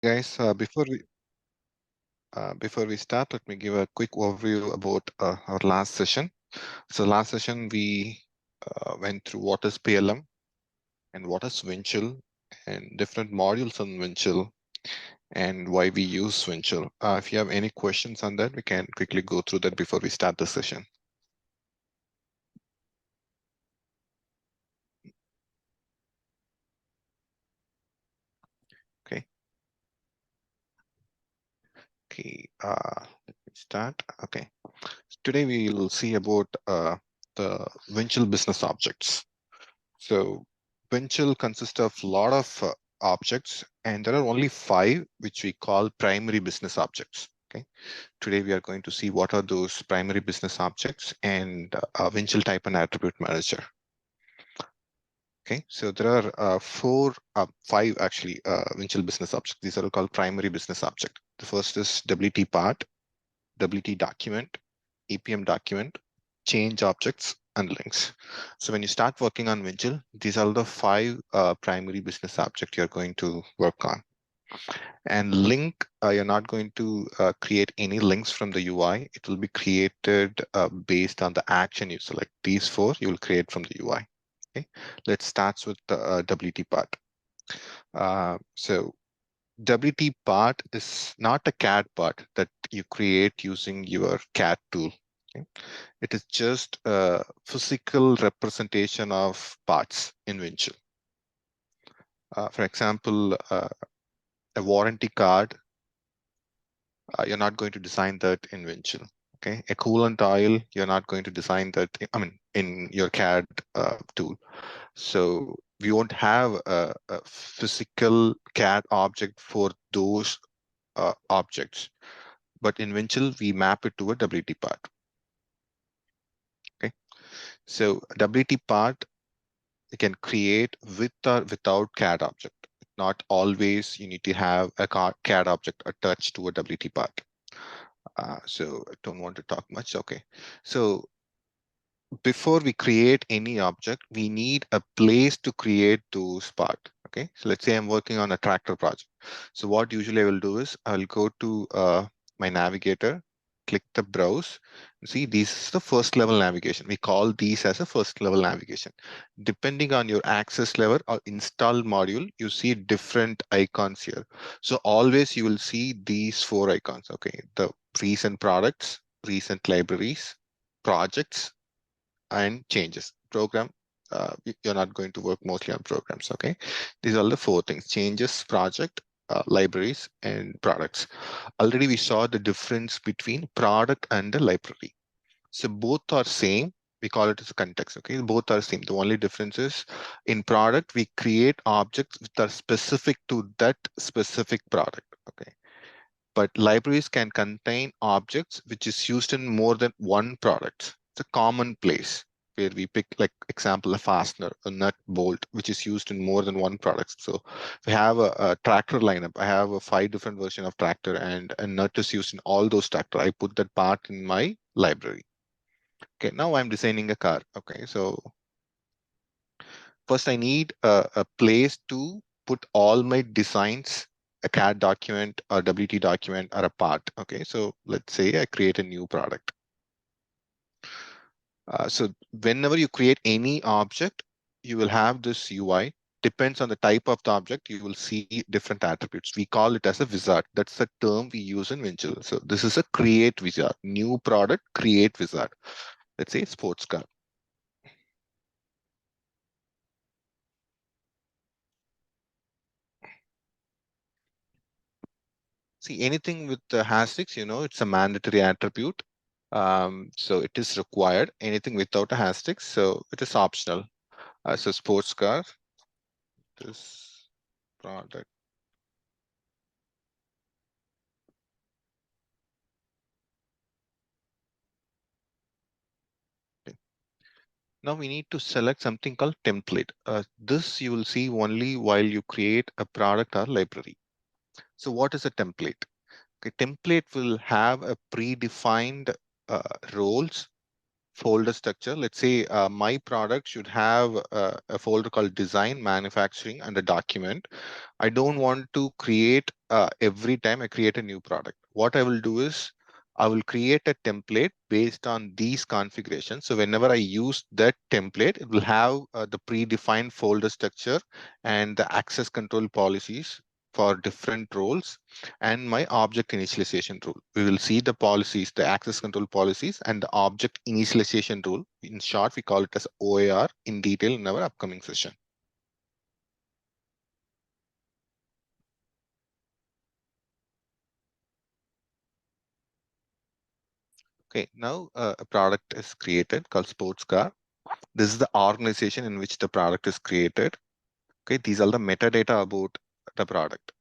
Guys, before we start, let me give a quick overview about our last session. So last session we went through what is PLM and what is Windchill and different modules on Windchill and why we use Windchill. If you have any questions on that, we can quickly go through that before we start the session. Okay. Okay. Let me start. Okay. Today we will see about the Windchill business objects. So Windchill consists of a lot of objects, and there are only 5 which we call primary business objects. Okay. Today we are going to see what are those primary business objects and Windchill type and attribute manager. Okay, so there are 5 actually Windchill business objects. These are called primary business object. The first is WT part, WT document, EPM document, change objects, and links. So when you start working on Windchill, these are the 5 primary business objects you're going to work on. And link, you're not going to create any links from the UI. It will be created based on the action you select. These 4 you will create from the UI. Okay, let's start with the WT part. So WT part is not a CAD part that you create using your CAD tool. Okay? It is just a physical representation of parts in Windchill. For example, a warranty card, you're not going to design that in Windchill. Okay, a coolant oil, you're not going to design that. I mean, in your CAD tool. So we won't have a physical CAD object for those objects. But in Windchill, we map it to a WT part. Okay, so WT part you can create with or without CAD object. Not always you need to have a CAD object attached to a WT part. So I don't want to talk much. Okay, so before we create any object, we need a place to create those parts. Okay, so let's say I'm working on a tractor project. So what usually I will do is I'll go to my navigator, click the browse. See, this is the first level navigation. We call these as a first level navigation. Depending on your access level or install module, you see different icons here. So always you will see these 4 icons. Okay, the recent products, recent libraries, projects, and changes. Program, you're not going to work mostly on programs, okay? These are the 4 things: changes, project, libraries, and products. Already we saw the difference between product and the library. So both are same. We call it as a context, okay? Both are same. The only difference is in product, we create objects that are specific to that specific product, okay? But libraries can contain objects which is used in more than one product. It's a common place where we pick, like example, a fastener, a nut, bolt, which is used in more than one product. So if I have a tractor lineup, I have a 5 different version of tractor, and a nut is used in all those tractor. I put that part in my library. Okay, now I'm designing a car. Okay, so first I need a place to put all my designs, a CAD document or WT document or a part. Okay, so let's say I create a new product. So whenever you create any object, you will have this UI. Depends on the type of the object, you will see different attributes. We call it as a wizard. That's the term we use in Windchill. So this is a create wizard, new product, create wizard. Let's say sports car. See, anything with the hashtags, it's a mandatory attribute. So it is required. Anything without a hashtag, so it is optional. So sports car, this product. Okay. Now we need to select something called template. This you will see only while you create a product or library. So what is a template? Okay, template will have a predefined roles, folder structure. Let's say my product should have a folder called design, manufacturing, and a document. I don't want to create every time I create a new product. What I will do is I will create a template based on these configurations. So whenever I use that template, it will have the predefined folder structure and the access control policies for different roles and my object initialization rule. We will see the policies, the access control policies and the object initialization rule. In short, we call it as OAR in detail in our upcoming session. Okay, now a product is created called sports car. This is the organization in which the product is created. Okay, these are the metadata about the product.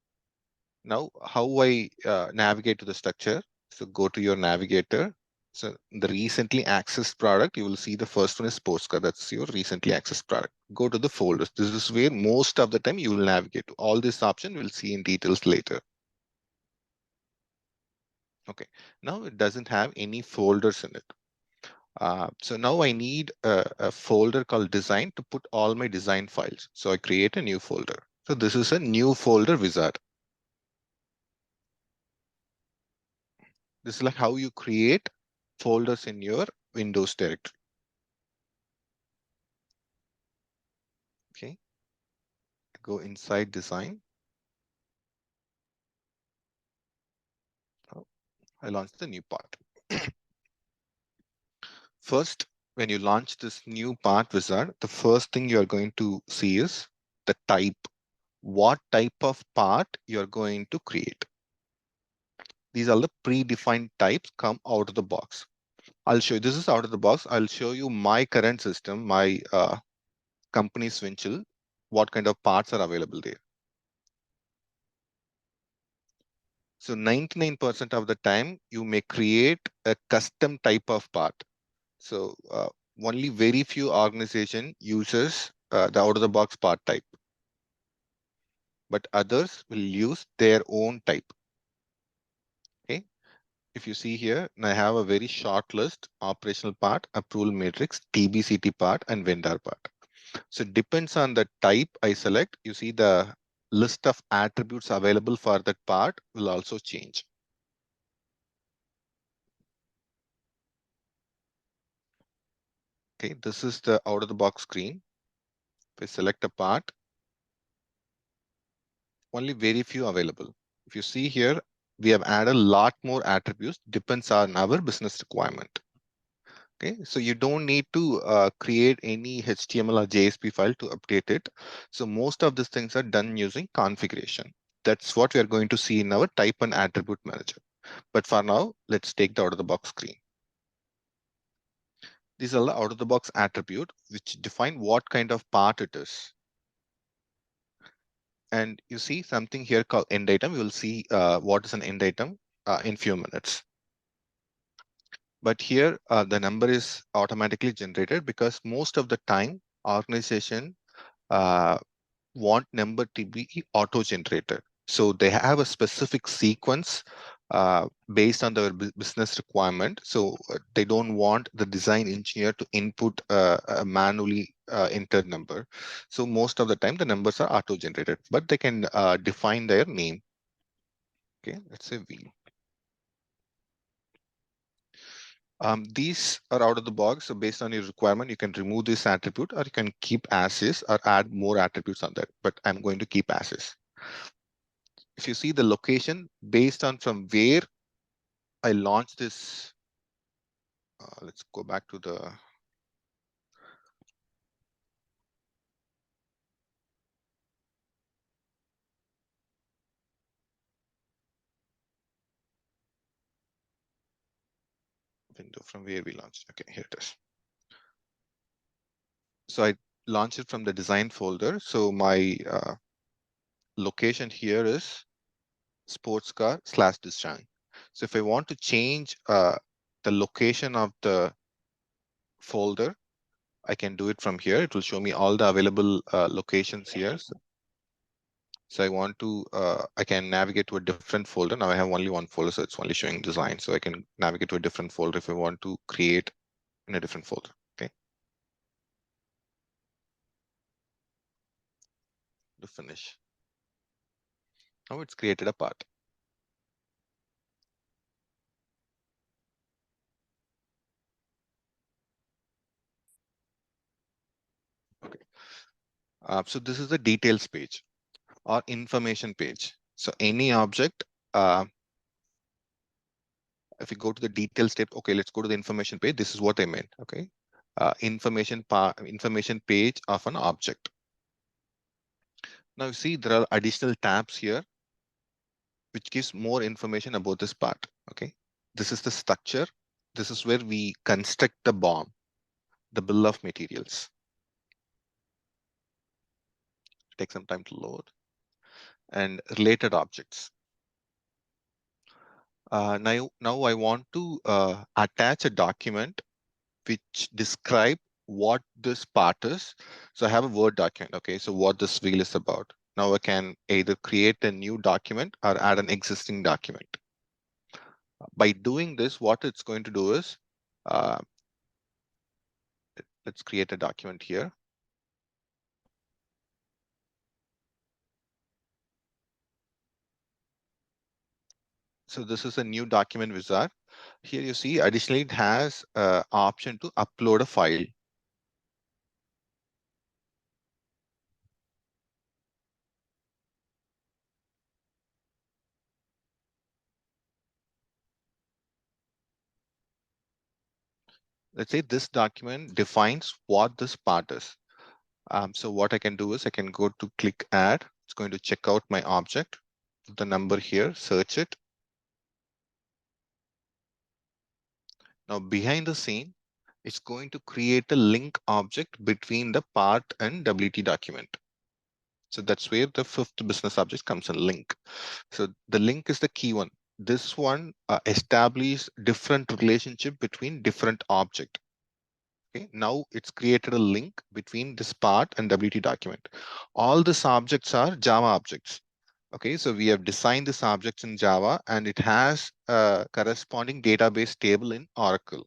Now, how I navigate to the structure. So go to your navigator. So the recently accessed product, you will see the first one is sports car. That's your recently accessed product. Go to the folders. This is where most of the time you will navigate to. All this option we'll see in details later. Okay, now it doesn't have any folders in it. So now I need a folder called design to put all my design files. So I create a new folder. So this is a new folder wizard. This is like how you create folders in your Windows directory. Okay, go inside design. Oh, I launched the new part. First, when you launch this new part wizard, the first thing you're going to see is the type. What type of part you're going to create. These are the predefined types come out of the box. I'll show you, this is out of the box. I'll show you my current system, my company's Windchill, what kind of parts are available there. So 99% of the time, you may create a custom type of part. So only very few organization uses the out of the box part type, but others will use their own type. Okay. If you see here, I have a very short list: operational part, approval matrix, TBCT part, and vendor part. So it depends on the type I select. You see the list of attributes available for that part will also change. Okay, this is the out of the box screen. If I select a part, only very few available. If you see here, we have added a lot more attributes, depends on our business requirement. Okay, so you don't need to create any HTML or JSP file to update it. So most of these things are done using configuration. That's what we are going to see in our type and attribute manager. But for now, let's take the out of the box screen. These are the out of the box attribute which define what kind of part it is. And you see something here called end item. We will see what is an end item in few minutes. But here the number is automatically generated because most of the time organization want number to be auto-generated. So they have a specific sequence based on their business requirement. So they don't want the design engineer to input a manually entered number. So most of the time the numbers are auto-generated, but they can define their name. Okay, let's say V. These are out of the box. So based on your requirement, you can remove this attribute or you can keep as is or add more attributes on that. But I'm going to keep as is. If you see the location based on from where I launched this, let's go back to the window from where we launched. Okay, here it is. So I launched it from the design folder. So my location here is sports car / design. So if I want to change the location of the folder, I can do it from here. It will show me all the available locations here. So I want to, I can navigate to a different folder. Now I have only one folder, so it's only showing design. So I can navigate to a different folder if I want to create in a different folder. Okay. To finish. Now it's created a part. Okay. So this is the details page or information page. So any object, if you go to the details tab, okay, let's go to the information page. This is what I meant. Okay. Information page of an object. Now you see there are additional tabs here which gives more information about this part. Okay. This is the structure. This is where we construct the BOM, the bill of materials. Take some time to load. And related objects. Now I want to attach a document which describe what this part is. So I have a Word document. Okay, so what this wheel is about. Now I can either create a new document or add an existing document. By doing this, what it's going to do is, uh, let's create a document here. So this is a new document wizard. Here you see additionally it has option to upload a file. Let's say this document defines what this part is. So what I can do is I can go to click add. It's going to check out my object, put the number here, search it. Now behind the scene, it's going to create a link object between the part and WT document. So that's where the fifth business object comes in, link. So the link is the key one. This one establishes different relationship between different object. Okay, now it's created a link between this part and WT document. All these objects are Java objects. Okay, so we have designed this objects in Java and it has a corresponding database table in Oracle.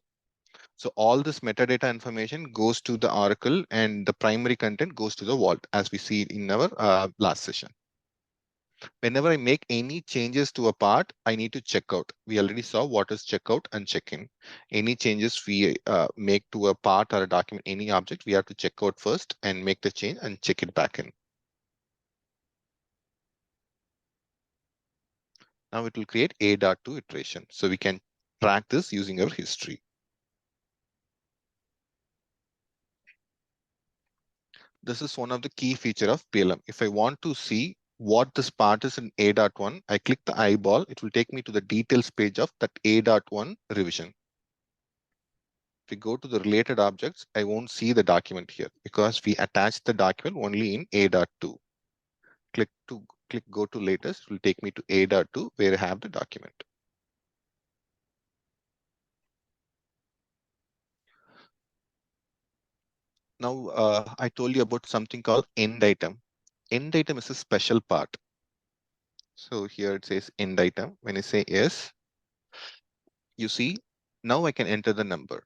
So all this metadata information goes to the Oracle and the primary content goes to the vault, as we see in our last session. Whenever I make any changes to a part, I need to check out. We already saw what is checkout and check-in. Any changes we make to a part or a document, any object, we have to check out first and make the change and check it back in. Now it will create A.2 iteration. So we can track this using our history. This is one of the key feature of PLM. If I want to see what this part is in A.1, I click the eyeball. It will take me to the details page of that A.1 revision. If we go to the related objects, I won't see the document here because we attached the document only in A.2. Click go to latest. It will take me to A.2 where I have the document. Now, I told you about something called end item. End item is a special part. So here it says end item. When I say yes, you see, now I can enter the number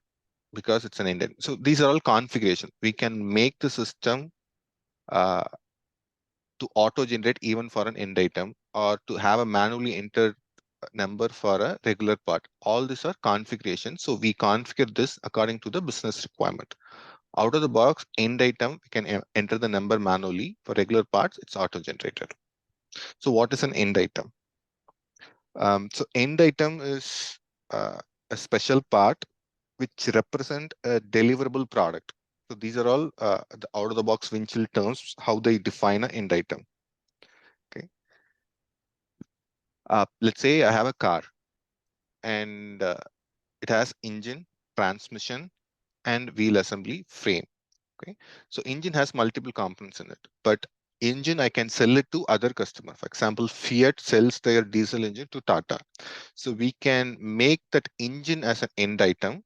because it's an end item. So these are all configurations. We can make the system uh, to auto-generate even for an end item or to have a manually entered number for a regular part. All these are configurations. So we configure this according to the business requirement. Out of the box, end item, we can enter the number manually. For regular parts, it's auto-generated. So what is an end item? So end item is a special part which represent a deliverable product. So these are all the out-of-the-box Windchill terms, how they define an end item. Okay. Let's say I have a car and it has engine, transmission, and wheel assembly frame. Okay. So engine has multiple components in it, but engine I can sell it to other customer. For example, Fiat sells their diesel engine to Tata. So we can make that engine as an end item,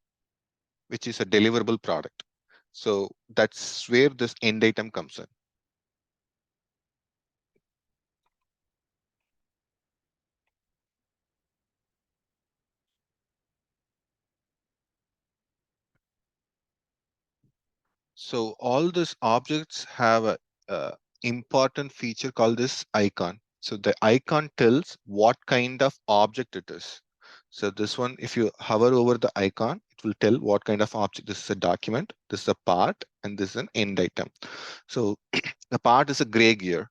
which is a deliverable product. So that's where this end item comes in. So all these objects have a important feature called this icon. So the icon tells what kind of object it is. So this one, if you hover over the icon, it will tell what kind of object. This is a document, this is a part, and this is an end item. So the part is a gray gear.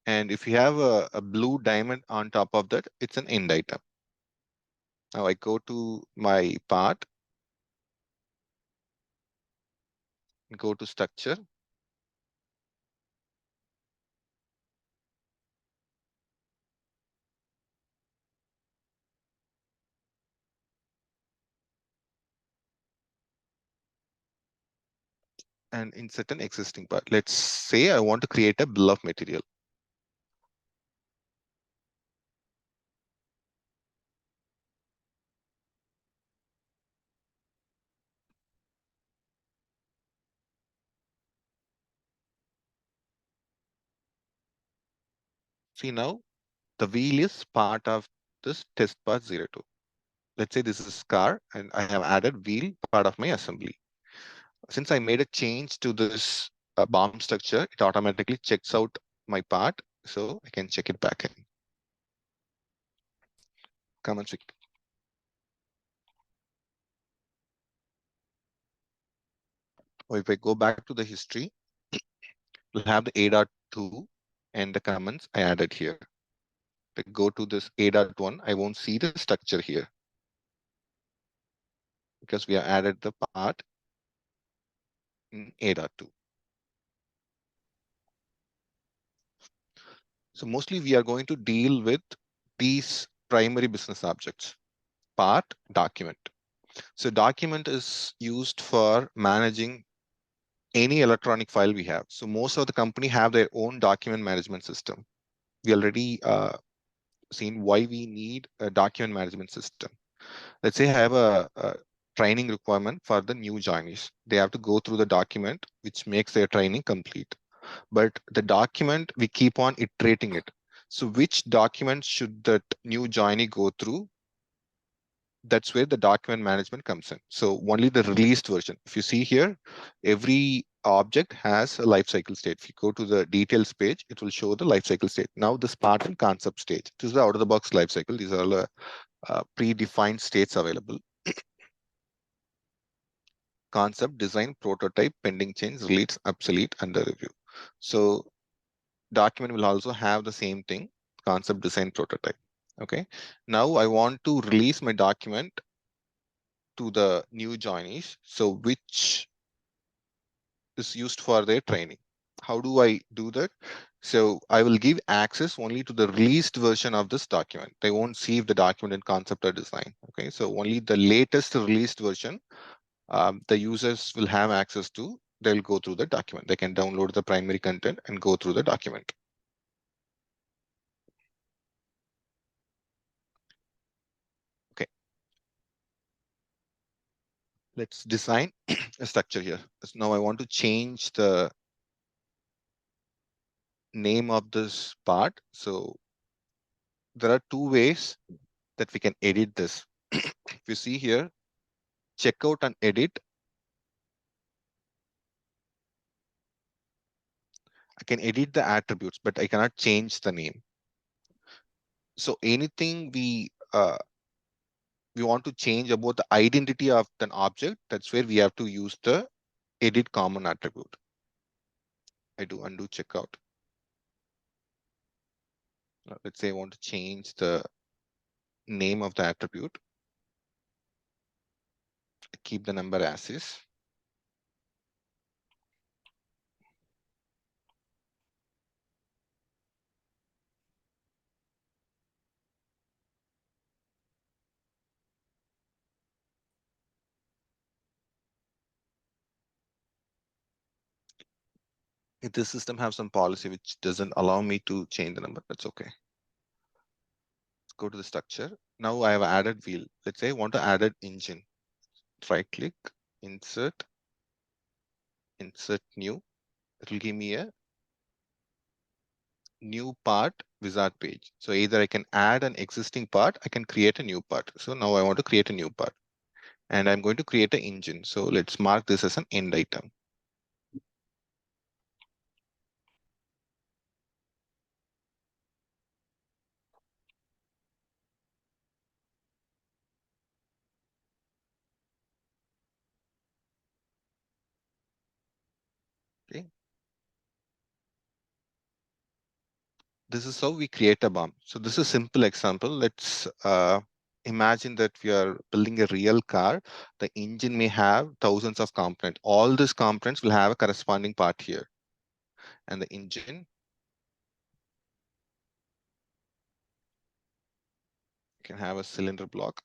And if you have a blue diamond on top of that, it's an end item. Now I go to my part, go to structure, and insert an existing part. Let's say I want to create a bill of material. See now, the wheel is part of this test part 02. Let's say this is car and I have added wheel part of my assembly. Since I made a change to this BOM structure, it automatically checks out my part. So I can check it back in. Come and check. Or if I go back to the history, we'll have the A.2 and the comments I added here. If I go to this A.1, I won't see the structure here because we have added the part in A.2. So mostly we are going to deal with these primary business objects: part, document. So document is used for managing any electronic file we have. So most of the company have their own document management system. We already seen why we need a document management system. Let's say I have a training requirement for the new joinees. They have to go through the document, which makes their training complete. But the document, we keep on iterating it. So which document should that new joinee go through? That's where the document management comes in. So only the released version. If you see here, every object has a lifecycle state. If you go to the details page, it will show the lifecycle state. Now this part and concept stage. This is the out-of-the-box lifecycle. These are all predefined states available. Concept, design, prototype, pending change, release, obsolete, under review. So document will also have the same thing: concept, design, prototype. Okay. Now I want to release my document to the new joinees. So which is used for their training. How do I do that? So I will give access only to the released version of this document. They won't see if the document in concept or design. Okay. So only the latest released version the users will have access to. They'll go through the document. They can download the primary content and go through the document. Okay, let's design a structure here. So now I want to change the name of this part. So there are two ways that we can edit this. If you see here, checkout and edit, I can edit the attributes, but I cannot change the name. So anything we want to change about the identity of an object, that's where we have to use the edit common attribute. I do undo checkout. Let's say I want to change the name of the attribute. Keep the number as is. If this system have some policy which doesn't allow me to change the number, that's okay. Let's go to the structure. Now I have added wheel. Let's say I want to add an engine. Right click, insert, insert new. It will give me a new part wizard page. So either I can add an existing part, I can create a new part. So now I want to create a new part and I'm going to create an engine. So let's mark this as an end item. Okay. This is how we create a bomb. So this is a simple example. Let's imagine that we are building a real car. The engine may have thousands of components. All these components will have a corresponding part here. And the engine can have a cylinder block.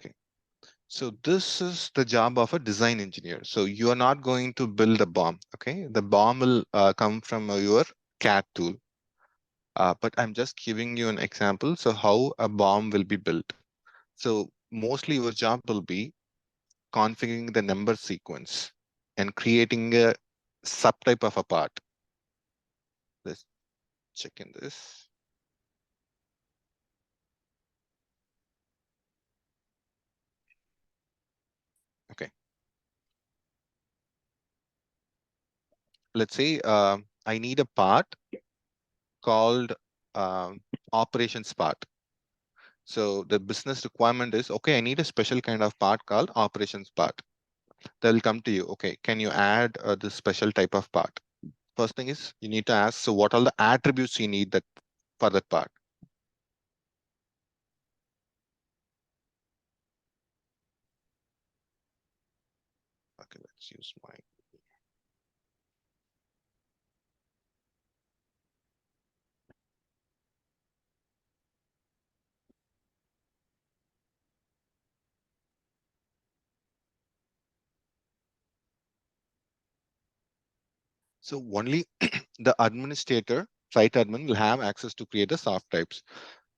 Okay. So this is the job of a design engineer. So you are not going to build a bomb. Okay. The bomb will come from your CAD tool. But I'm just giving you an example. So how a bomb will be built. So mostly your job will be configuring the number sequence and creating a subtype of a part. Let's check in this. Okay. Let's say I need a part called operations part. So the business requirement is, okay, I need a special kind of part called operations part. They'll come to you. Okay, can you add this special type of part? First thing is you need to ask, so what are the attributes you need that for that part? Okay, let's use my. So only the administrator, site admin will have access to create the soft types.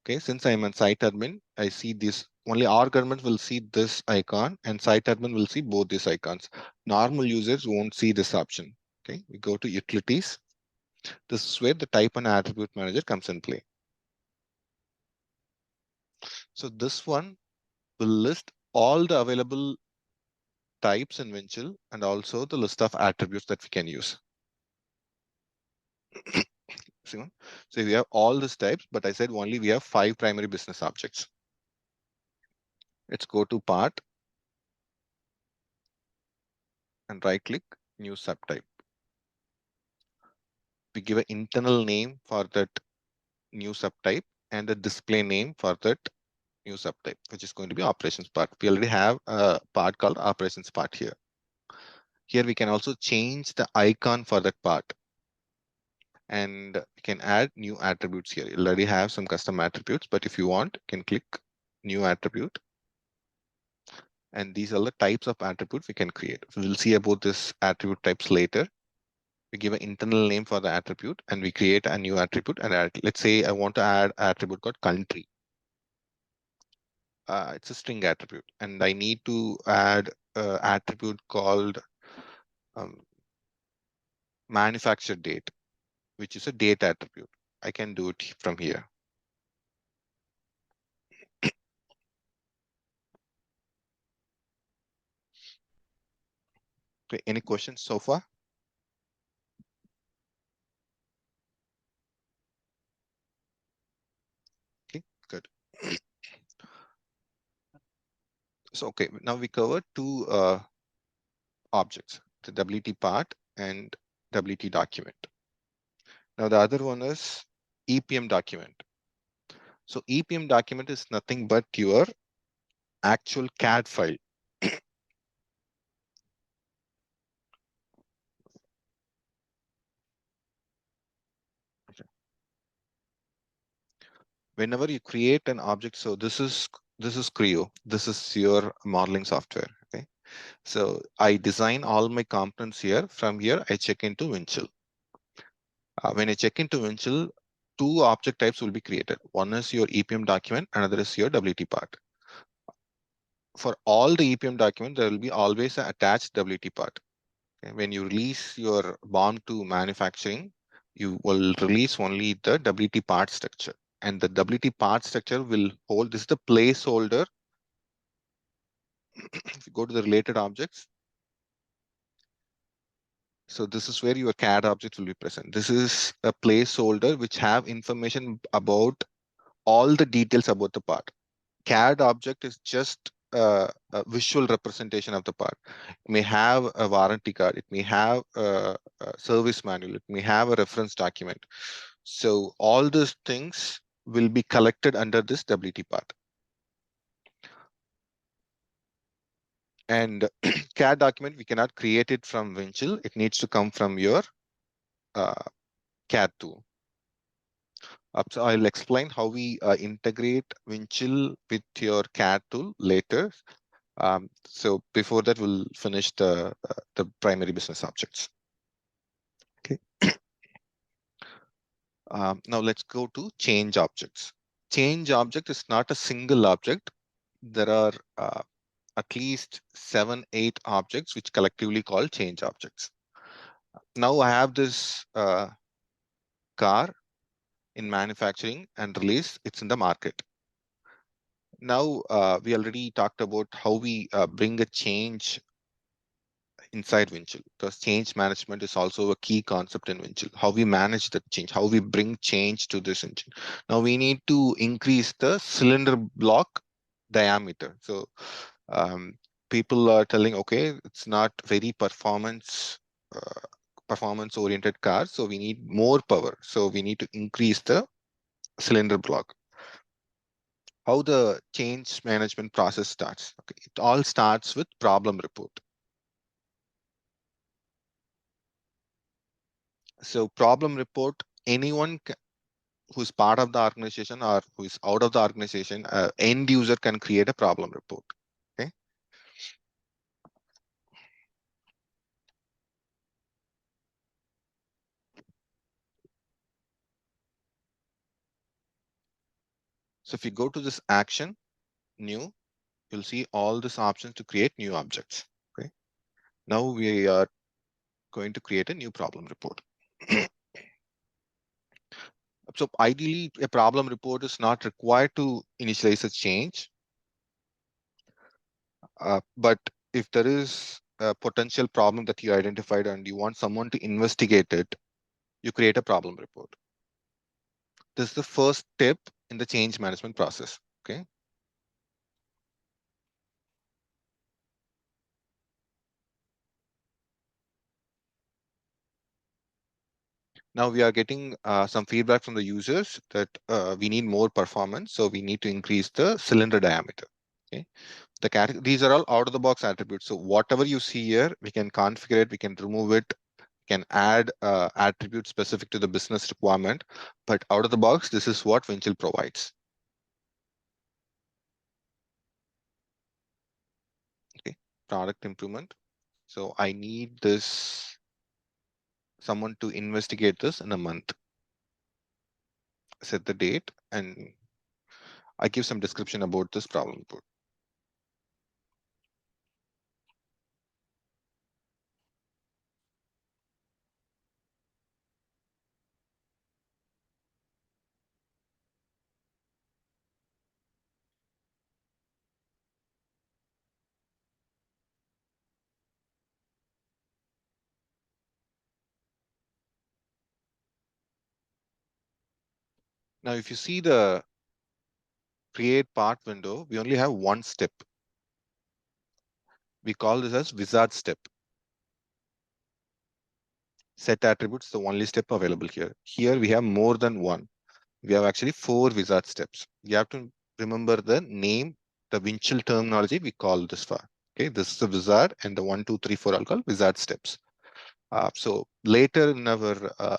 Okay, since I'm a site admin, I see this, only our government will see this icon and site admin will see both these icons. Normal users won't see this option. Okay, we go to utilities. This is where the type and attribute manager comes in play. So this one will list all the available types in Windchill and also the list of attributes that we can use. So we have all these types, but I said only we have 5 primary business objects. Let's go to part and right click new subtype. We give an internal name for that new subtype and a display name for that new subtype, which is going to be operations part. We already have a part called operations part here. Here we can also change the icon for that part. And we can add new attributes here. You already have some custom attributes, but if you want, you can click new attribute. And these are the types of attributes we can create. So we'll see about this attribute types later. We give an internal name for the attribute and we create a new attribute and add, let's say I want to add attribute called country. It's a string attribute and I need to add an attribute called manufacture date, which is a date attribute. I can do it from here. Okay, any questions so far? Okay, good. So, okay, now we covered 2 objects, the WT part and WT document. Now the other one is EPM document. So EPM document is nothing but your actual CAD file. Whenever you create an object, so this is Creo. This is your modeling software. Okay. So I design all my components here. From here, I check into Windchill. When I check into Windchill, 2 object types will be created. One is your EPM document, another is your WT part. For all the EPM document, there will be always an attached WT part. Okay? When you release your BOM to manufacturing, you will release only the WT part structure. And the WT part structure will hold, this is the placeholder. If you go to the related objects, so this is where your CAD objects will be present. This is a placeholder which have information about all the details about the part. CAD object is just a visual representation of the part. It may have a warranty card, it may have a service manual, it may have a reference document. So all these things will be collected under this WT part. And CAD document, we cannot create it from Windchill. It needs to come from your uh, CAD tool. So I'll explain how we integrate Windchill with your CAD tool later. So before that, we'll finish the primary business objects. Okay. Now let's go to change objects. Change object is not a single object. There are at least 7, 8 objects which collectively called change objects. Now I have this car in manufacturing and release. It's in the market. Now we already talked about how we bring a change inside Windchill, because change management is also a key concept in Windchill. How we manage the change, how we bring change to this engine. Now we need to increase the cylinder block diameter. So people are telling, okay, it's not very performance oriented car, so we need more power. So we need to increase the cylinder block. How the change management process starts. Okay, it all starts with problem report. So problem report, anyone who's part of the organization or who is out of the organization, end user can create a problem report. Okay. So if you go to this action, new, you'll see all these options to create new objects. Okay. Now we are going to create a new problem report. So ideally, a problem report is not required to initialize a change. But if there is a potential problem that you identified and you want someone to investigate it, you create a problem report. This is the first step in the change management process. Okay. Now we are getting some feedback from the users that we need more performance, so we need to increase the cylinder diameter. Okay. These are all out of the box attributes. So whatever you see here, we can configure it, we can remove it, can add attributes specific to the business requirement, but out of the box, this is what Windchill provides. Okay, product improvement. So I need someone to investigate this in a month. Set the date, and I give some description about this problem report. Now, if you see the create part window, we only have one step. We call this as wizard step. Set attributes, the only step available here. Here we have more than one. We have actually 4 wizard steps. You have to remember the name, the Windchill terminology we call this for. Okay, this is the wizard, and the 1, 2, 3, 4 are called wizard steps. So later in our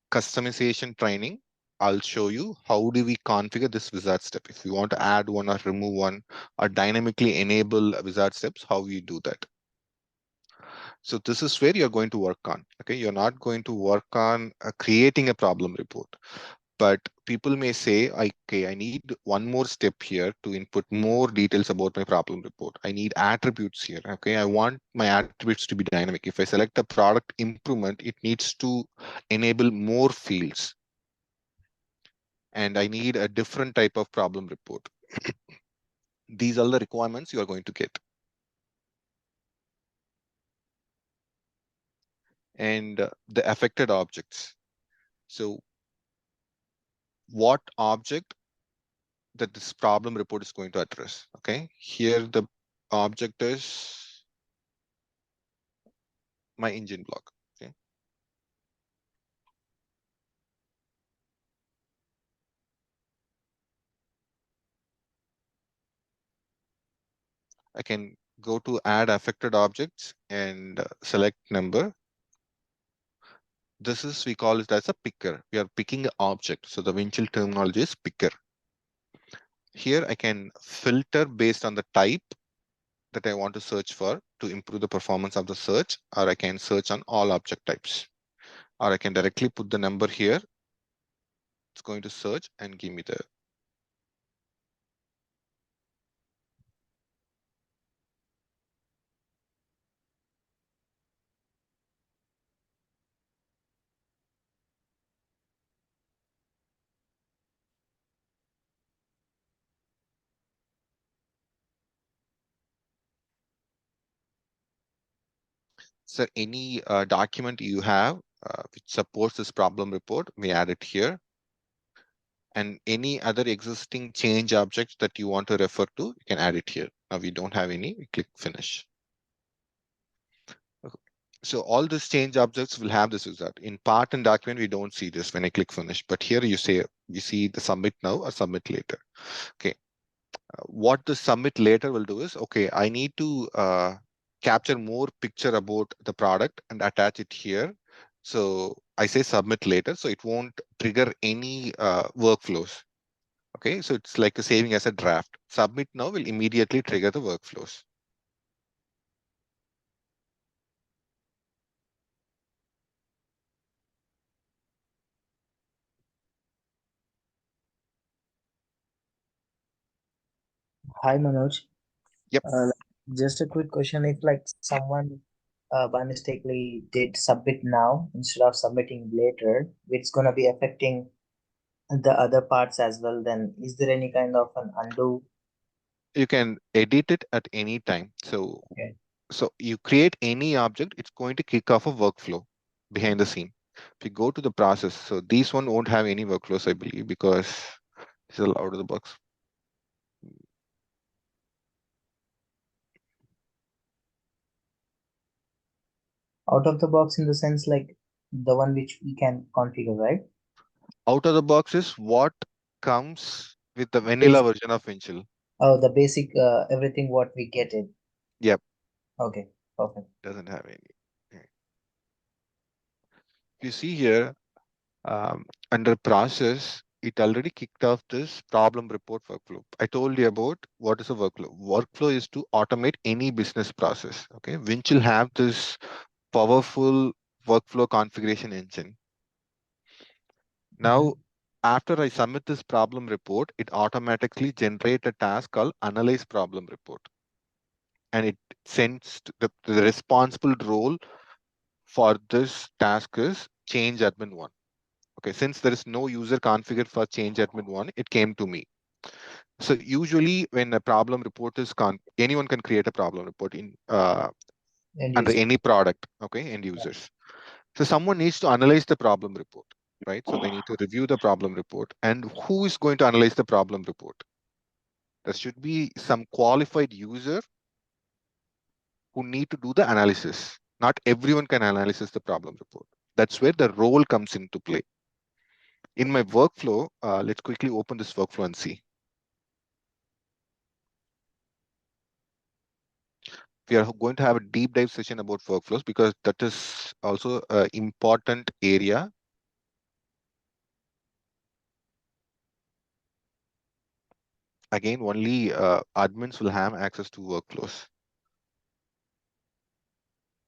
customization training, I'll show you how do we configure this wizard step. If you want to add one or remove one or dynamically enable wizard steps, how we do that. So this is where you're going to work on. Okay, you're not going to work on creating a problem report. But people may say, okay, I need one more step here to input more details about my problem report. I need attributes here. Okay, I want my attributes to be dynamic. If I select a product improvement, it needs to enable more fields. And I need a different type of problem report. These are the requirements you are going to get. And the affected objects. So what object that this problem report is going to address. Okay, here the object is my engine block. Okay, I can go to add affected objects and select number. This is, we call it as a picker. We are picking an object. So the Windchill terminology is picker. Here I can filter based on the type that I want to search for to improve the performance of the search, or I can search on all object types, or I can directly put the number here. It's going to search and give me the. So any document you have which supports this problem report, we add it here. And any other existing change objects that you want to refer to, you can add it here. Now we don't have any, we click finish. Okay. So all these change objects will have this result. In part and document, we don't see this when I click finish, but here you see the submit now or submit later. Okay. What the submit later will do is, okay, I need to capture more picture about the product and attach it here. So I say submit later, so it won't trigger any workflows. Okay, so it's like a saving as a draft. Submit now will immediately trigger the workflows. Hi Manoj. Yep, Uh, just a quick question. If like someone by mistakenly did submit now instead of submitting later, it's gonna be affecting the other parts as well, then is there any kind of an undo? you can edit it at any time. So, Okay. so you create any object, it's going to kick off a workflow behind the scene. If you go to the process, so these one won't have any workflows, I believe, because it's all out of the box. Out of the box in the sense like the one which we can configure, right? Out of the box is what comes with the vanilla Basic. version of Windchill. Oh, the basic everything what we get it. Yep, Okay, perfect. doesn't have any. Okay. If you see here, under process, it already kicked off this problem report workflow. I told you about what is a workflow. Workflow is to automate any business process. Okay, Windchill have this powerful workflow configuration engine. Now, Mhm. after I submit this problem report, it automatically generates a task called analyze problem report. And it sends the responsible role for this task is change admin one. Okay, since there is no user configured for change admin one, it came to me. So usually when a problem report is anyone can create a problem report in End under user. any product, okay, end users. So someone needs to analyze the problem report, right? So they need to review the problem report. And who is going to analyze the problem report? There should be some qualified user who need to do the analysis. Not everyone can analyze the problem report. That's where the role comes into play. In my workflow, let's quickly open this workflow and see. We are going to have a deep dive session about workflows because that is also an important area. Again, only admins will have access to workflows.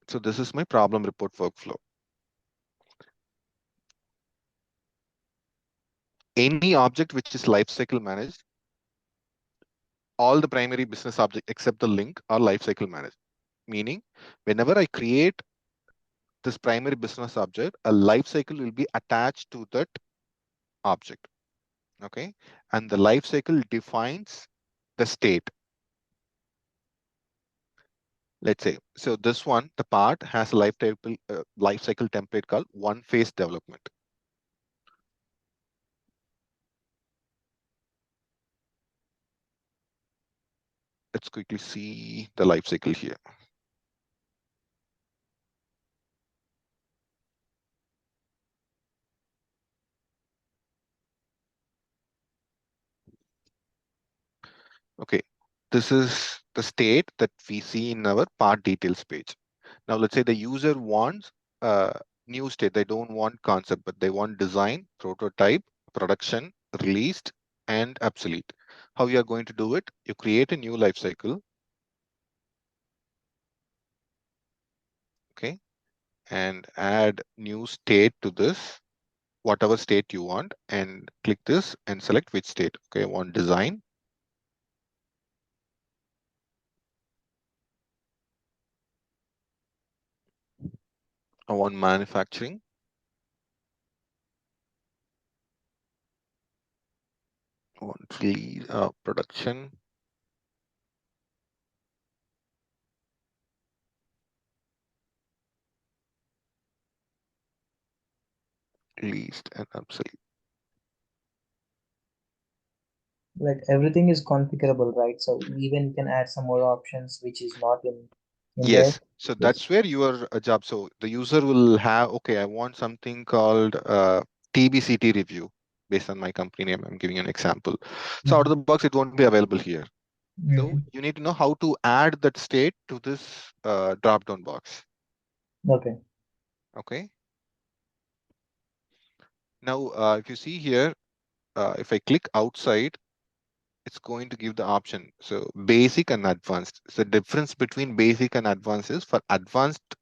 So this is my problem report workflow. Any object which is lifecycle managed, all the primary business object except the link are lifecycle managed. Meaning, whenever I create this primary business object, a lifecycle will be attached to that object. Okay, and the lifecycle defines the state. Let's say, so this one, the part has a life cycle template called one phase development. let's quickly see the life cycle here. Okay, this is the state that we see in our part details page. Now, let's say the user wants a new state. They don't want concept, but they want design, prototype, production, released, and obsolete. How you are going to do it? You create a new life cycle, okay, and add new state to this, whatever state you want, and click this and select which state. Okay, I want design. I want manufacturing. I want release, production, released, and obsolete. Like everything is configurable, right? So even you can add some more options which is not in there. Yes, so Yes. that's where your job. So the user will have, okay, I want something called TBCT review based on my company name. I'm giving you an example. So out of the Mm-hmm. box, it won't be available here. So Mm-hmm. you need to know how to add that state to this drop-down box. Okay. Okay. Now, if you see here, if I click outside, it's going to give the option. So basic and advanced. So the difference between basic and advanced is for advanced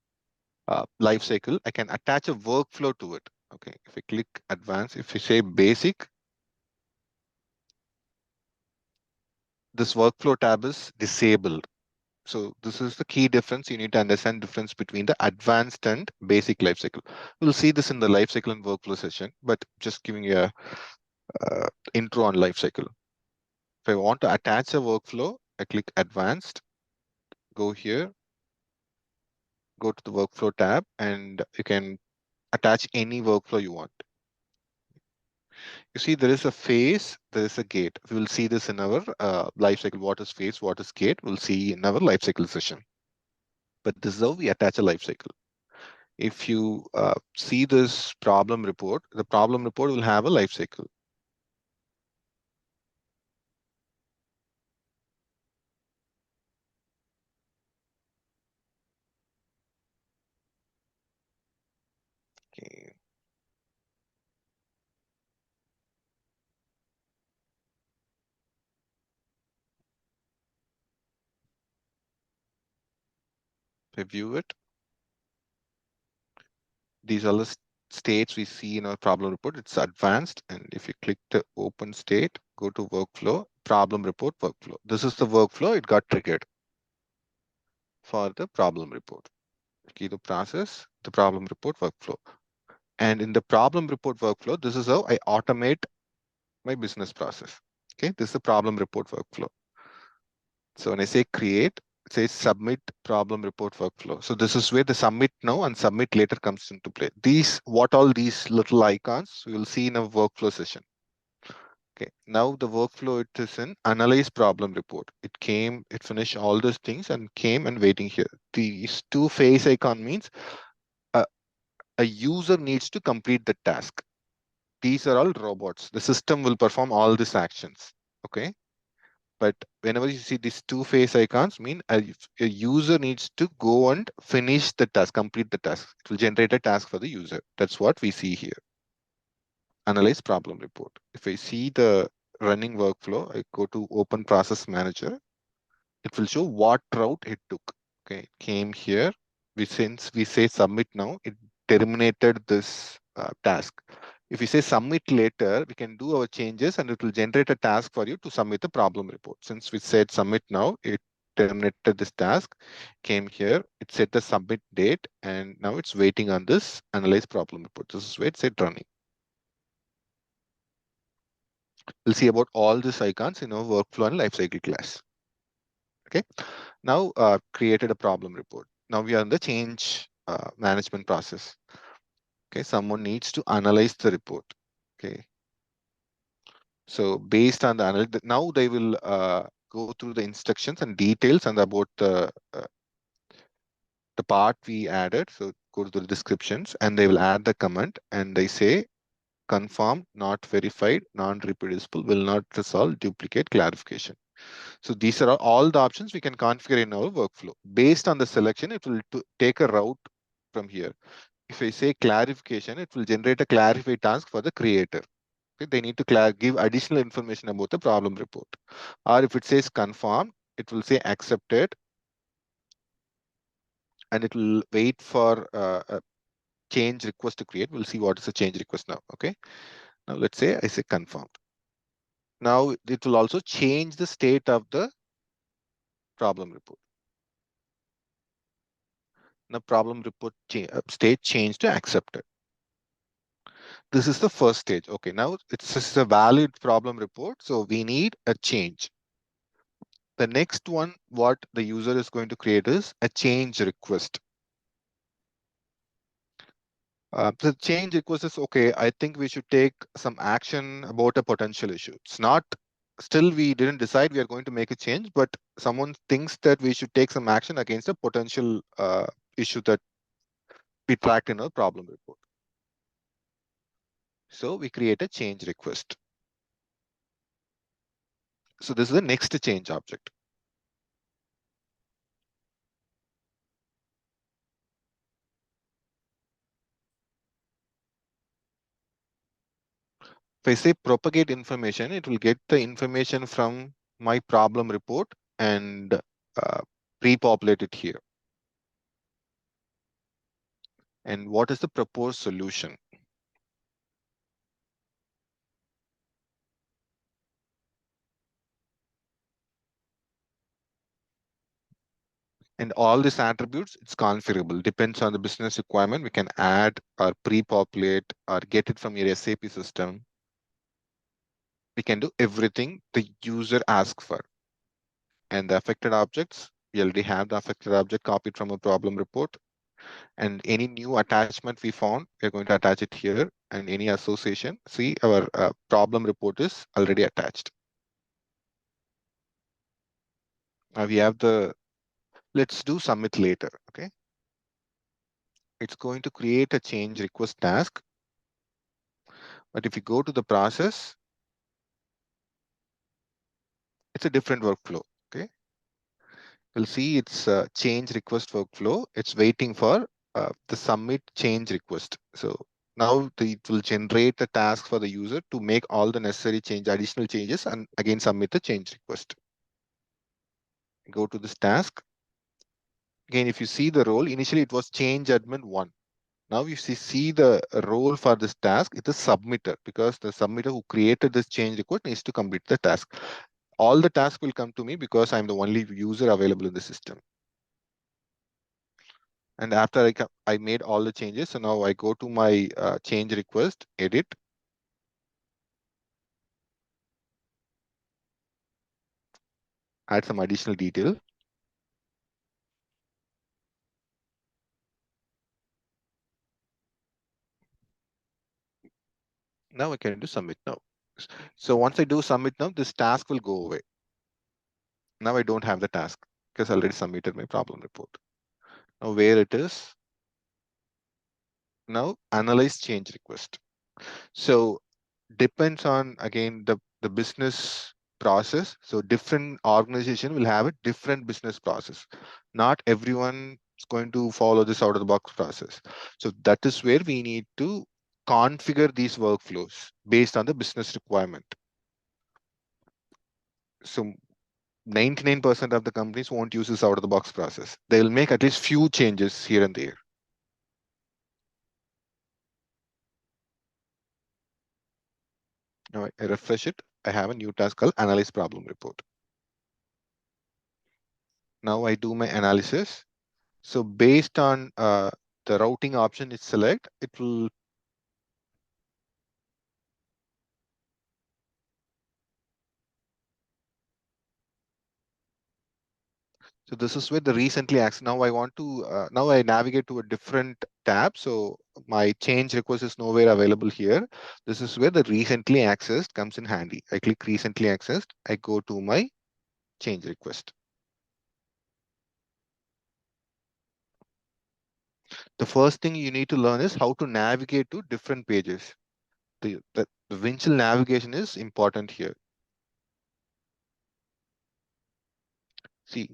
life cycle, I can attach a workflow to it. Okay, if I click advanced, if you say basic, this workflow tab is disabled. So this is the key difference. You need to understand difference between the advanced and basic life cycle. We'll see this in the life cycle and workflow session, but just giving you a intro on life cycle. If I want to attach a workflow, I click advanced, go here, go to the workflow tab, and you can attach any workflow you want. You see, there is a phase, there is a gate. We will see this in our life cycle. What is phase, what is gate? We'll see in our life cycle session. But this is how we attach a life cycle. If you see this problem report, the problem report will have a life cycle. Okay, review it. These are the states we see in our problem report. It's advanced. And if you click the open state, go to workflow, problem report, workflow. This is the workflow. It got triggered for the problem report. Key to process, the problem report workflow. And in the problem report workflow, this is how I automate my business process. Okay, this is the problem report workflow. So when I say create, it says submit problem report workflow. So this is where the submit now and submit later comes into play. What all these little icons we will see in a workflow session. Okay, now the workflow it is in analyze problem report. It finished all those things and came and waiting here. These two phase icon means a, a user needs to complete the task. These are all robots. The system will perform all these actions. Okay. But whenever you see these two face icons, mean a user needs to go and finish the task, complete the task. It will generate a task for the user. That's what we see here. Analyze problem report. If I see the running workflow, I go to open process manager. It will show what route it took. Okay, it came here. Since we say submit now, it terminated this task. If we say submit later, we can do our changes and it will generate a task for you to submit the problem report. Since we said submit now, it terminated this task, came here, it set the submit date, and now it's waiting on this analyze problem report. This is where it said running. We'll see about all these icons in our workflow and lifecycle class. Okay. Now created a problem report. Now we are in the change management process. Okay, someone needs to analyze the report. Okay, so based on the analysis, now they will go through the instructions and details and about the part we added. So go to the descriptions and they will add the comment and they say confirmed, not verified, non-reproducible, will not resolve, duplicate, clarification. So these are all the options we can configure in our workflow. Based on the selection, it will take a route from here. If I say clarification, it will generate a clarify task for the creator. Okay, they need to give additional information about the problem report. Or if it says confirmed, it will say accepted and it will wait for a change request to create. We'll see what is the change request now. Okay. Now let's say I say confirmed. Now it will also change the state of the problem report. Now problem report state changed to accepted. This is the first stage. Okay, now this is a valid problem report. So we need a change. The next one, what the user is going to create is a change request. The change request is okay. I think we should take some action about a potential issue. It's not still we didn't decide we are going to make a change, but someone thinks that we should take some action against a potential issue that we tracked in our problem report. So we create a change request. So this is the next change object. If I say propagate information, it will get the information from my problem report and pre-populate it here. And what is the proposed solution? And all these attributes, it's configurable. Depends on the business requirement. We can add or pre-populate or get it from your SAP system. We can do everything the user asks for. And the affected objects, we already have the affected object copied from a problem report. And any new attachment we found, we're going to attach it here. And any association, see our problem report is already attached. Now we have let's do submit later, okay? It's going to create a change request task. But if you go to the process, it's a different workflow, okay? You'll see it's a change request workflow. It's waiting for the submit change request. So now it will generate a task for the user to make all the necessary additional changes and again submit the change request. Go to this task. Again, if you see the role, initially it was change admin 1. Now if you see the role for this task, it is submitter because the submitter who created this change request needs to complete the task. All the tasks will come to me because I'm the only user available in the system. And after I made all the changes, so now I go to my change request, edit. Add some additional detail. Now I can do submit now. So once I do submit now, this task will go away. Now I don't have the task because I already submitted my problem report. Now where it is, now analyze change request. So depends on, again, the business process. So different organization will have a different business process. Not everyone is going to follow this out of the box process. So that is where we need to configure these workflows based on the business requirement. So 99% of the companies won't use this out of the box process. They'll make at least few changes here and there. Now I refresh it. I have a new task called analyze problem report. Now I do my analysis. So based on the routing option is select, it will. So this is where the recently accessed. Now I want to, now I navigate to a different tab. So my change request is nowhere available here. This is where the recently accessed comes in handy. I click recently accessed. I go to my change request. The first thing you need to learn is how to navigate to different pages. The Windchill navigation is important here. See,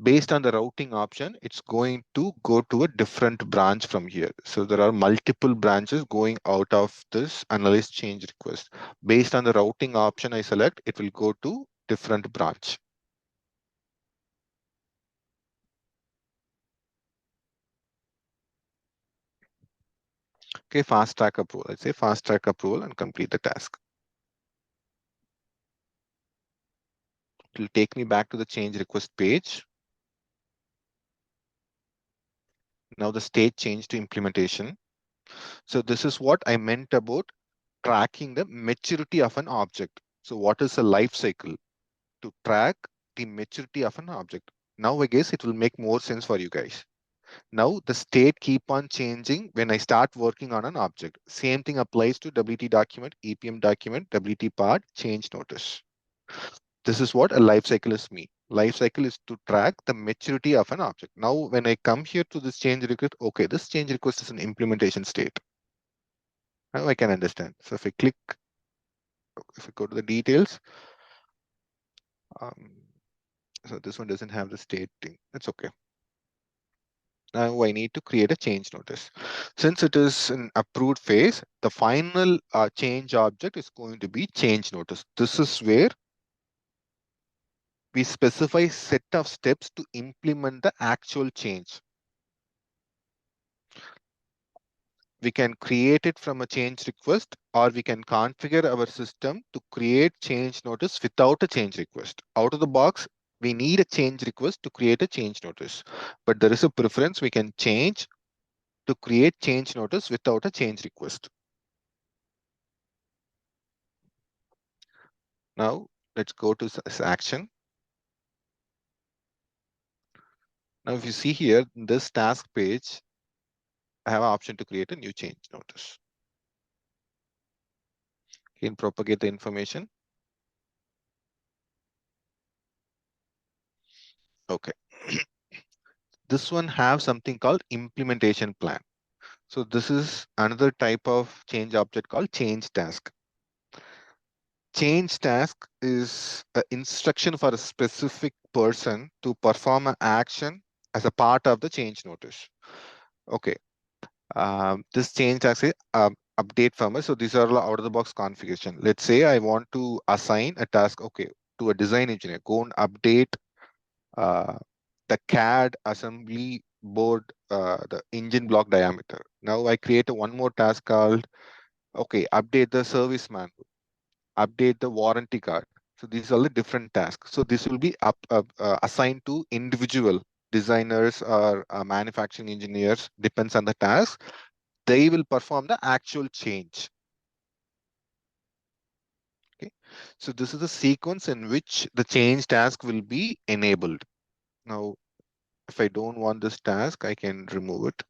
based on the routing option, it's going to go to a different branch from here. So there are multiple branches going out of this analyze change request. Based on the routing option I select, it will go to different branch. Okay, fast track approval. Let's say fast track approval and complete the task. It will take me back to the change request page. Now the state changed to implementation. So this is what I meant about tracking the maturity of an object. So what is a life cycle? To track the maturity of an object. Now I guess it will make more sense for you guys. Now the state keep on changing when I start working on an object. Same thing applies to WT document, EPM document, WT part, change notice. This is what a life cycle is mean. Life cycle is to track the maturity of an object. Now, when I come here to this change request, okay, this change request is an implementation state. Now I can understand. So if I go to the details, um, so this one doesn't have the state thing. That's okay. Now I need to create a change notice. Since it is an approved phase, the final change object is going to be change notice. This is where we specify set of steps to implement the actual change. We can create it from a change request, or we can configure our system to create change notice without a change request. Out of the box, we need a change request to create a change notice. But there is a preference we can change to create change notice without a change request. Now, let's go to this action. Now, if you see here, in this task page, I have an option to create a new change notice. You can propagate the information. Okay. This one have something called implementation plan. So this is another type of change object called change task. Change task is an instruction for a specific person to perform an action as a part of the change notice. Okay. This change task is update firmware. So these are all out of the box configuration. Let's say I want to assign a task, okay, to a design engineer. Go and update the CAD assembly board, the engine block diameter. Now I create one more task called, okay, update the service manual, update the warranty card. So these are the different tasks. So this will be assigned to individual designers or manufacturing engineers, depends on the task. They will perform the actual change. Okay. So this is the sequence in which the change task will be enabled. Now, if I don't want this task, I can remove it.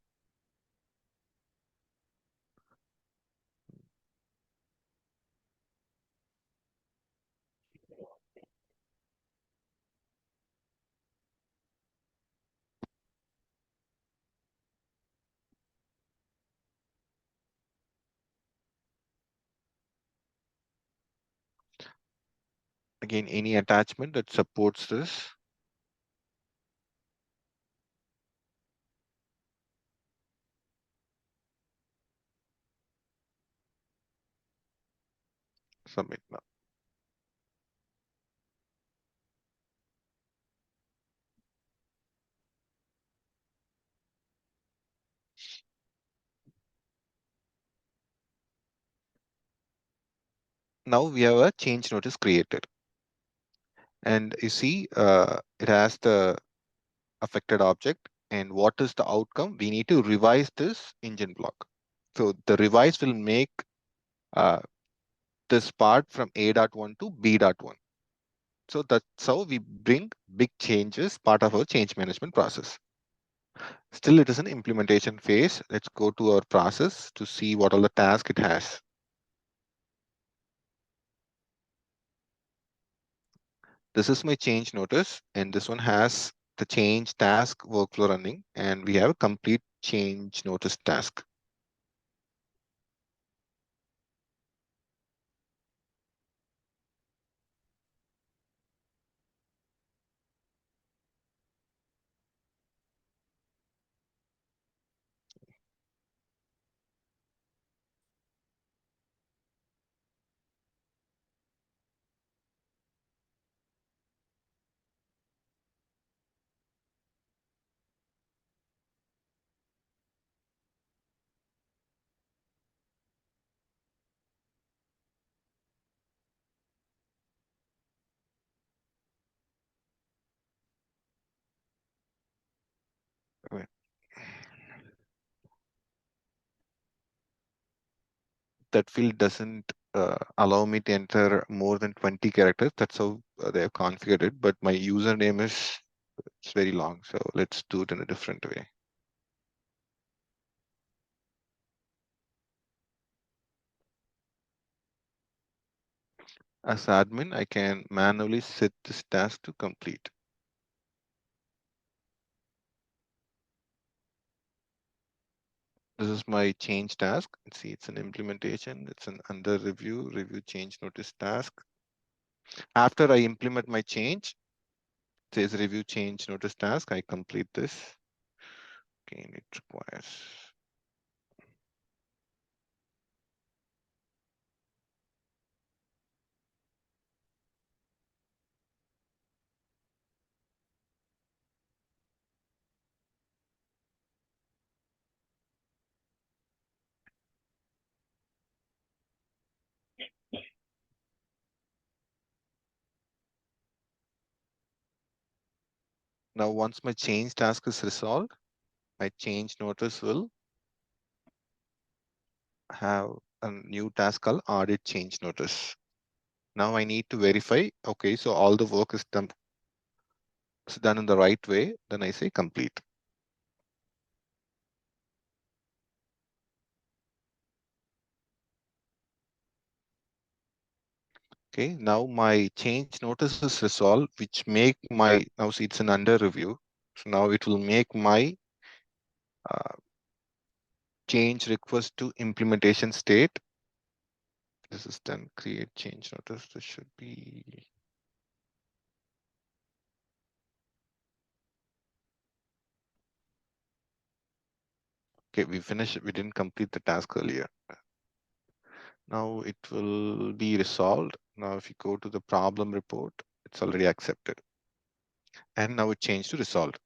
Again, any attachment that supports this. Submit now. Now we have a change notice created. And you see, it has the affected object. And what is the outcome? We need to revise this engine block. So the revise will make uh, this part from A.1 to B.1. So that's how we bring big changes, part of our change management process. Still, it is an implementation phase. Let's go to our process to see what all the tasks it has. This is my change notice, and this one has the change task workflow running, and we have a complete change notice task. Okay. That field doesn't allow me to enter more than 20 characters. That's how they have configured it. But my username is it's very long, so let's do it in a different way. As admin, I can manually set this task to complete. This is my change task. See, it's an implementation. It's an under review change notice task. After I implement my change, it says review change notice task. I complete this. Again, it requires. Now, once my change task is resolved, my change notice will have a new task called audit change notice. Now I need to verify, okay, so all the work is done in the right way. Then I say complete. Okay, now my change notice is resolved, which make my, now see it's an under review. So now it will make my uh, change request to implementation state. This is done, create change notice. This should be, okay, we finished it. We didn't complete the task earlier. Now it will be resolved. Now if you go to the problem report, it's already accepted. And now it changed to resolved.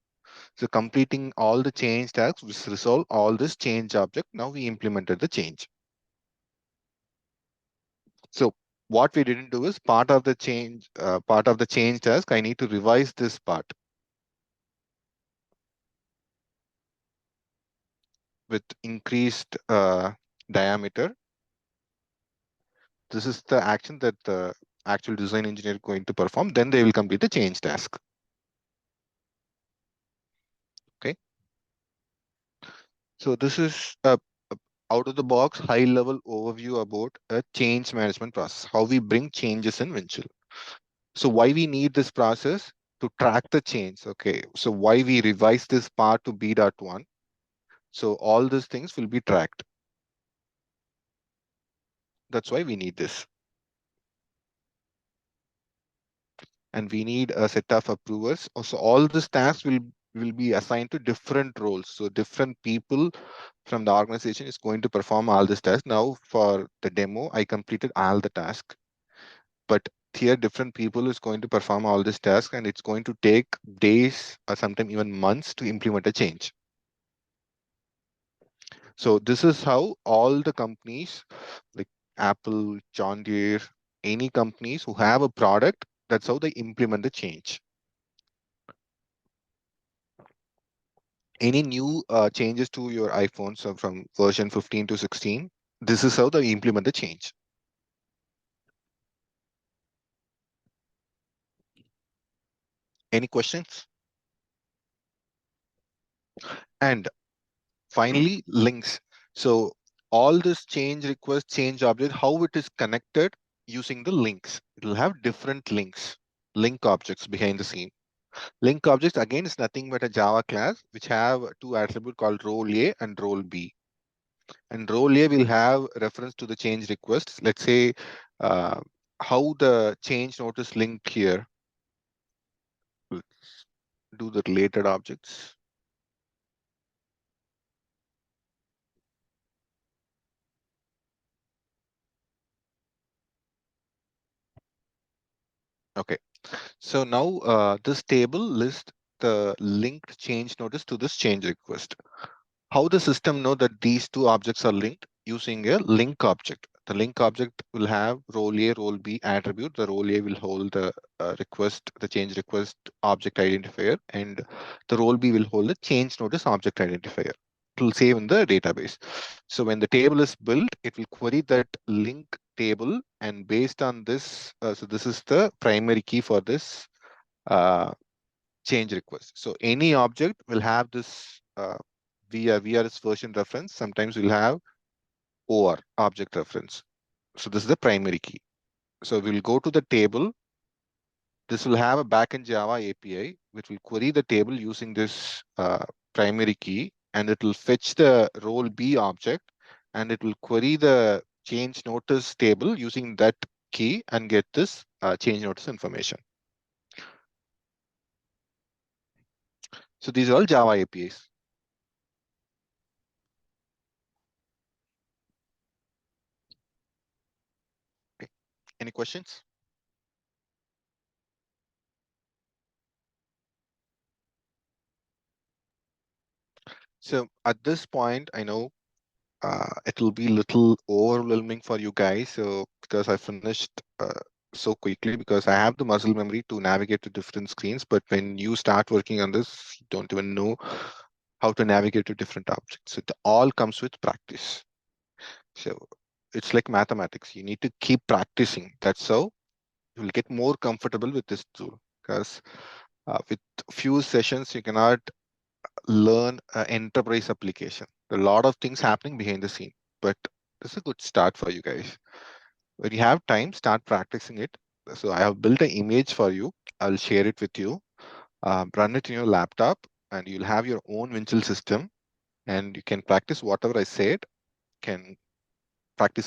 So completing all the change tasks, we resolve all this change object. Now we implemented the change. So what we didn't do is part of the change task, I need to revise this part with increased diameter. This is the action that the actual design engineer is going to perform. Then they will complete the change task. Okay. So this is a out of the box high level overview about a change management process, how we bring changes in Windchill. So why we need this process to track the change. Okay. So why we revise this part to B.1. So all these things will be tracked. That's why we need this. And we need a set of approvers. So all these tasks will be assigned to different roles. So different people from the organization is going to perform all these tasks. Now for the demo, I completed all the tasks. But here different people is going to perform all this task, and it's going to take days or sometimes even months to implement a change. So this is how all the companies like Apple, John Deere, any companies who have a product, that's how they implement the change. Any new changes to your iPhone, so from version 15 to 16, this is how they implement the change. Any questions? And finally, links. So all this change request, change object, how it is connected using the links. It will have different links. link objects behind the scene. Link objects again is nothing but a Java class which have two attributes called role A and role B. And role A will have reference to the change requests. Let's say uh, how the change notice linked here. Let's do the related objects. Okay, so now this table lists the linked change notice to this change request. How the system know that these two objects are linked? Using a link object. The link object will have role A, role B attribute. The role A will hold the request, the change request object identifier, and the role B will hold the change notice object identifier. It will save in the database. So when the table is built, it will query that link table, and based on this, so this is the primary key for this uh, change request. So any object will have this VRS version reference. Sometimes we'll have OR object reference. So this is the primary key. So we'll go to the table. This will have a backend Java API, which will query the table using this primary key, and it will fetch the role B object, and it will query the change notice table using that key and get this change notice information. So these are all Java APIs. Okay. Any questions? So at this point, I know it will be a little overwhelming for you guys. So because I finished so quickly, because I have the muscle memory to navigate to different screens, but when you start working on this, you don't even know how to navigate to different objects. It all comes with practice. So it's like mathematics. You need to keep practicing. That's how you will get more comfortable with this tool. Because with few sessions, you cannot learn an enterprise application. A lot of things happening behind the scene, but this is a good start for you guys. When you have time, start practicing it. So I have built an image for you. I'll share it with you. Run it in your laptop, and you'll have your own Windchill system, and you can practice whatever I said. Can practice